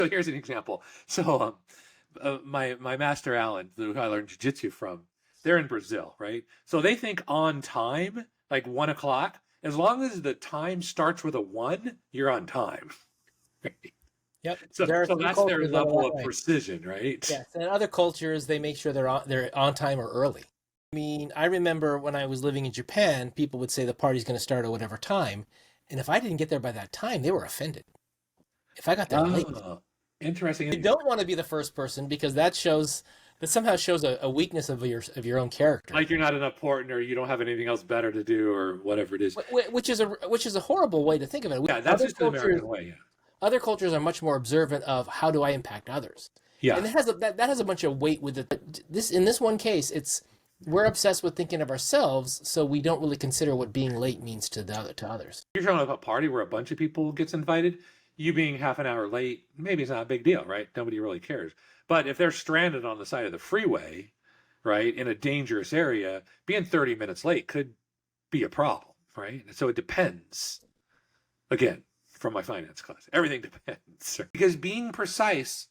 So here's an example. So my master Alan, who I learned jujitsu from, they're in Brazil, right? So they think on time, like 1 o'clock. As long as the time starts with a one, you're on time. Yep. So There are so some that's their cultures that are level that of way. precision, right? Yes, and other cultures they make sure they're on time or early. I mean, I remember when I was living in Japan, people would say the party's going to start at whatever time, and if I didn't get there by that time, they were offended. If I got there late, Oh, interesting. you don't want to be the first person because that somehow shows a weakness of your own character, Like you're not enough important, or you don't have anything else better to do, or whatever it is. which is a horrible way to think of it. Yeah, that's just the American way. Yeah. Other cultures are much more observant of how do I impact others, Yeah. and that has a bunch of weight with it. In this one case, it's we're obsessed with thinking of ourselves, so we don't really consider what being late means to others. You're talking about a party where a bunch of people gets invited. You being half an hour late, maybe it's not a big deal, right? Nobody really cares. But if they're stranded on the side of the freeway, right, in a dangerous area, being 30 minutes late could be a problem, right? So it depends. Again, from my finance class, everything depends. Because being precise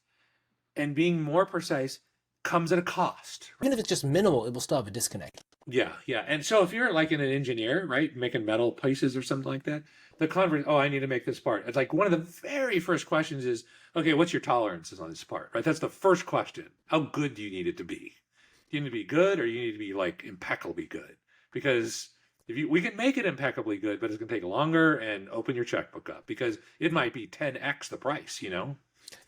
and being more precise comes at a cost. Even if it's just minimal, it will still have a disconnect. Yeah, yeah. And so if you're like an engineer, right, making metal pieces or something like that, the conversation, oh, I need to make this part. It's like one of the very first questions is, okay, what's your tolerances on this part, right? That's the first question. How good do you need it to be? Do you need to be good, or you need to be like impeccably good? Because we can make it impeccably good, but it's going to take longer, and open your checkbook up because it might be 10x the price, you know?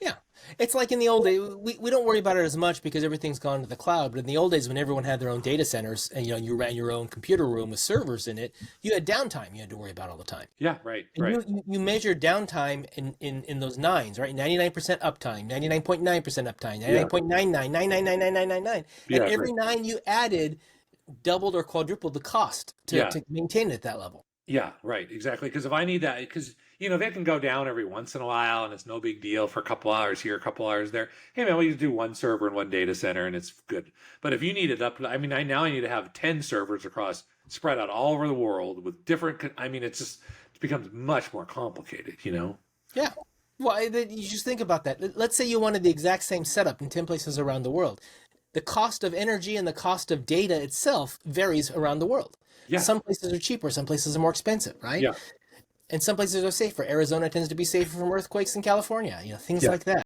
Yeah. It's like in the old days, we don't worry about it as much because everything's gone to the cloud. But in the old days, when everyone had their own data centers and you ran your own computer room with servers in it, you had downtime you had to worry about all the time. Yeah, right, And right. you measure downtime in those nines, right? 99% uptime, 99.9% uptime, Yeah, 99.99, 9999999. And yeah, right. every nine you added doubled or quadrupled the cost Yeah, to maintain it at that level. yeah, right, exactly. Because if I need that, because they can go down every once in a while, and it's no big deal for a couple hours here, a couple hours there. Hey man, we just do one server in one data center, and it's good. But if you need it up, I mean, I need to have 10 servers across, spread out all over the world with different. I mean, it becomes much more complicated, you know. Yeah. Well, you just think about that. Let's say you wanted the exact same setup in 10 places around the world. The cost of energy and the cost of data itself varies around the world. Yeah, Some places are cheaper, some places are more expensive, right? yeah, And some places are safer. Arizona tends to be safer from earthquakes than California, things yeah. like that.